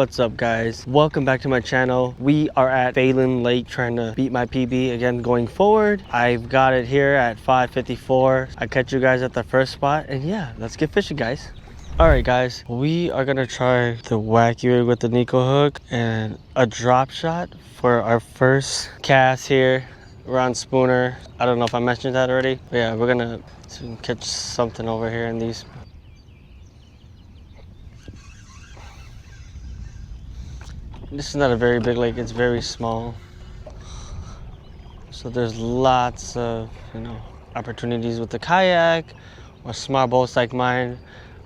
What's up, guys? Welcome back to my channel. We are at Phalen Lake trying to beat my PB again going forward. I've got it here at 5:54. I catch you guys at the first spot, and yeah, let's get fishing, guys. All right, guys, we are gonna try the wacky rig with the Nico hook and a drop shot for our first cast here around Spooner. I don't know if I mentioned that already, but yeah, we're gonna catch something over here in these. This is not a very big lake, it's very small. So there's lots of, opportunities with the kayak or small boats like mine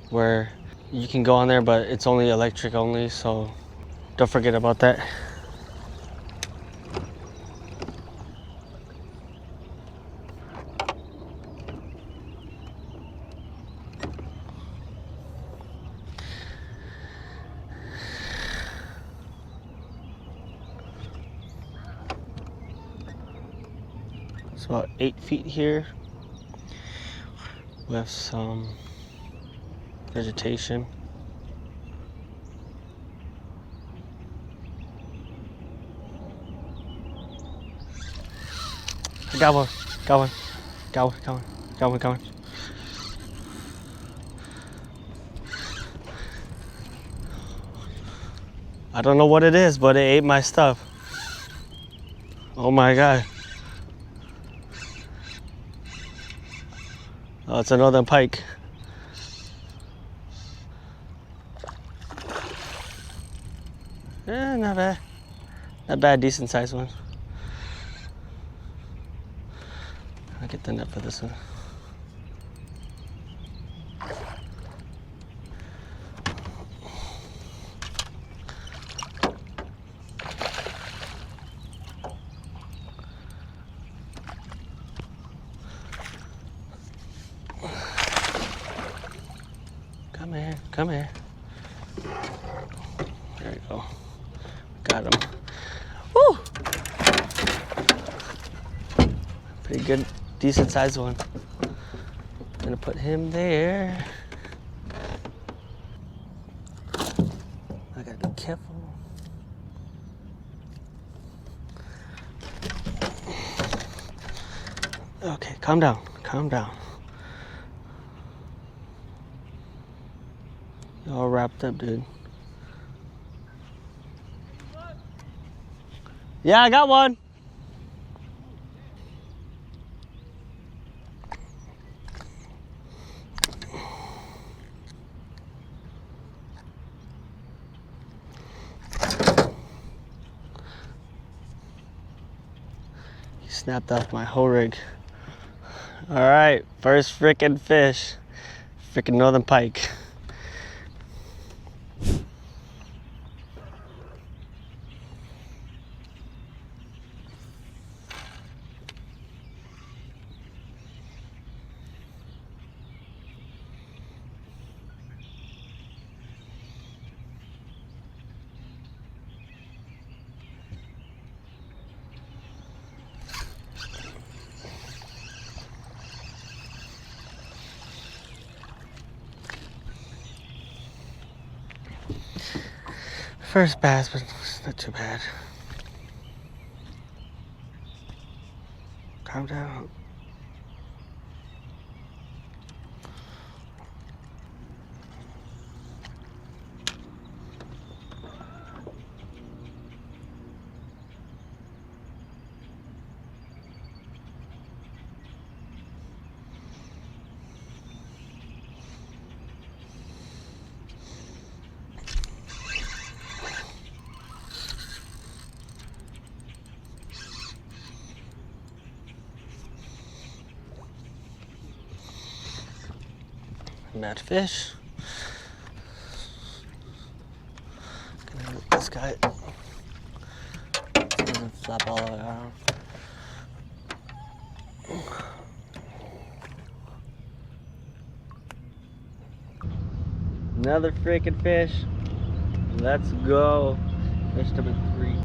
where you can go on there, but it's only electric only, so don't forget about that. It's about 8 feet here with some vegetation. I got one. I don't know what it is, but it ate my stuff. Oh my God. Oh, it's a northern pike. Not bad. Not bad, decent sized one. I'll get the net for this one. Come here. There you go. Got him. Woo! Pretty good, decent sized one. Gonna put him there. I gotta be careful. Okay, calm down. All wrapped up, dude. Yeah, I got one. He snapped off my whole rig. All right, first frickin' fish. Frickin' northern pike. First bass, but it's not too bad. Calm down. Mad fish. Gonna let this guy doesn't flap all the way around. Another freaking fish. Let's go. Fish number 3.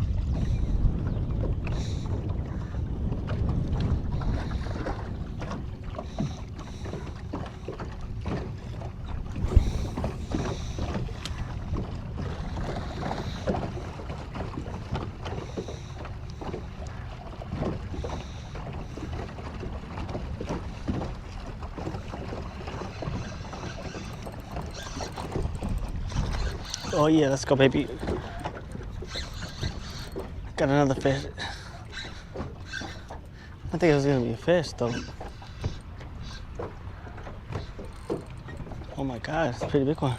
Oh yeah, let's go, baby. Got another fish. I think it was gonna be a fish though. Oh my God, it's a pretty big one.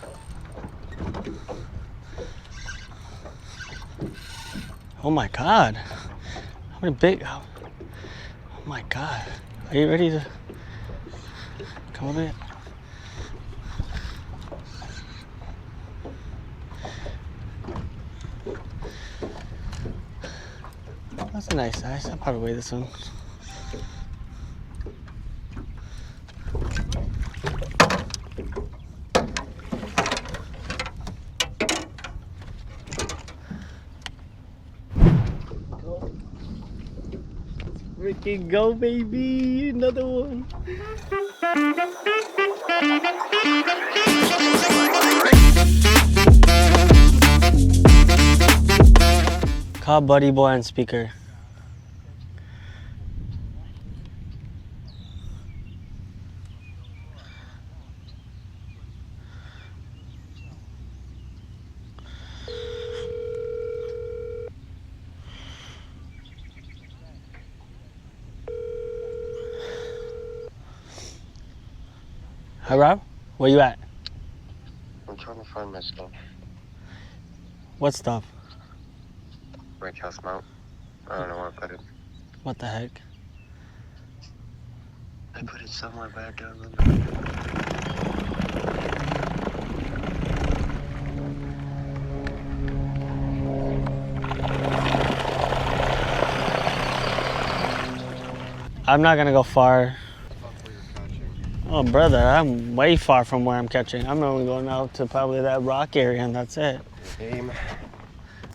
Oh my God. How many big, oh my God. Are you ready to come over here? That's a nice size. I'll probably weigh this one. Freaking go, baby! Another one. Call Buddy Boy on speaker. Hi, Rob. Where you at? I'm trying to find my stuff. What stuff? Brake house mount. I don't know where I put it. What the heck? I put it somewhere, but I don't remember. I'm not gonna go far. Oh, brother, I'm way far from where I'm catching. I'm only going out to probably that rock area, and that's it. Aim.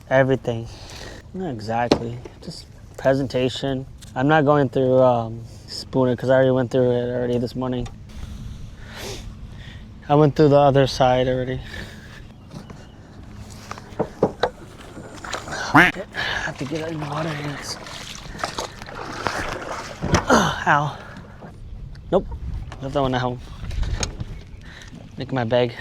Everything. Not exactly. Just presentation. I'm not going through Spooner because I already went through it already this morning. I went through the other side already. I have to get out of the water hands. Ow. Nope. Left that one at home. Make my bag.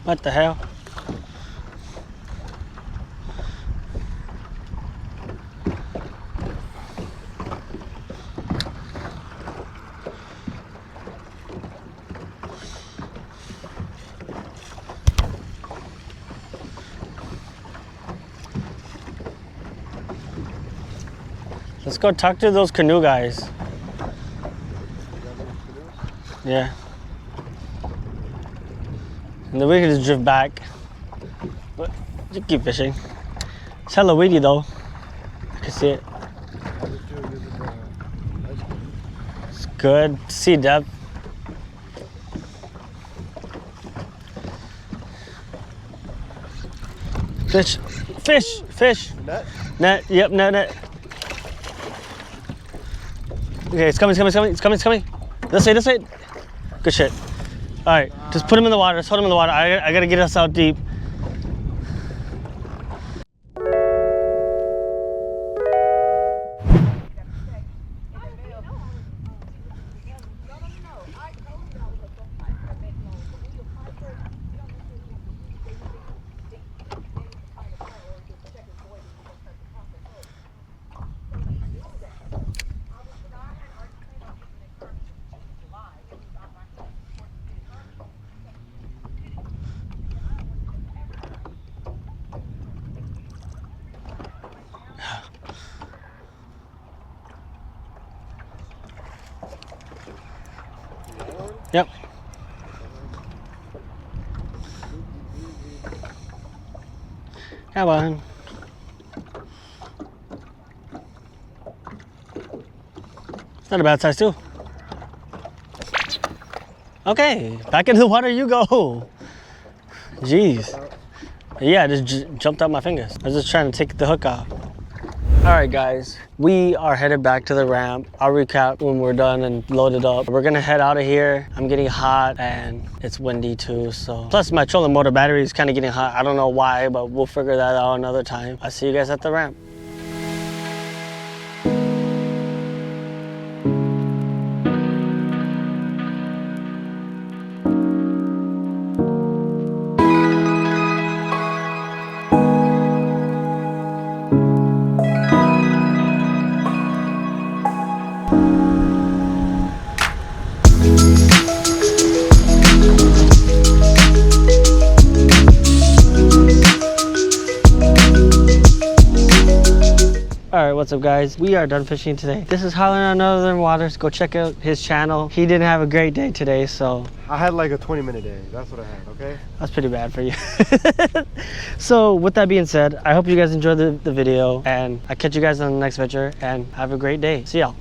What the hell? Let's go talk to those canoe guys. Yeah. And then we can just drift back. But just keep fishing. It's hella weedy though. I can see it. It's good. See depth. Fish. Fish. Fish. Net? Net. Yep, net. Okay, it's coming. This way. Good shit. All right, just put him in the water. Just hold him in the water. I gotta get us out deep. Yep. Come on. It's not a bad size too. Okay, back into the water you go. Jeez. Yeah, it just jumped out my fingers. I was just trying to take the hook off. All right, guys, we are headed back to the ramp. I'll recap when we're done and loaded up. We're gonna head out of here. I'm getting hot and it's windy too, so. Plus my trolling motor battery is kind of getting hot. I don't know why, but we'll figure that out another time. I'll see you guys at the ramp. All right, what's up guys? We are done fishing today. This is Holland on Northern Waters. Go check out his channel. He didn't have a great day today, so. I had like a 20-minute day. That's what I had, okay? That's pretty bad for you. So with that being said, I hope you guys enjoyed the video, and I'll catch you guys on the next venture, and have a great day. See y'all.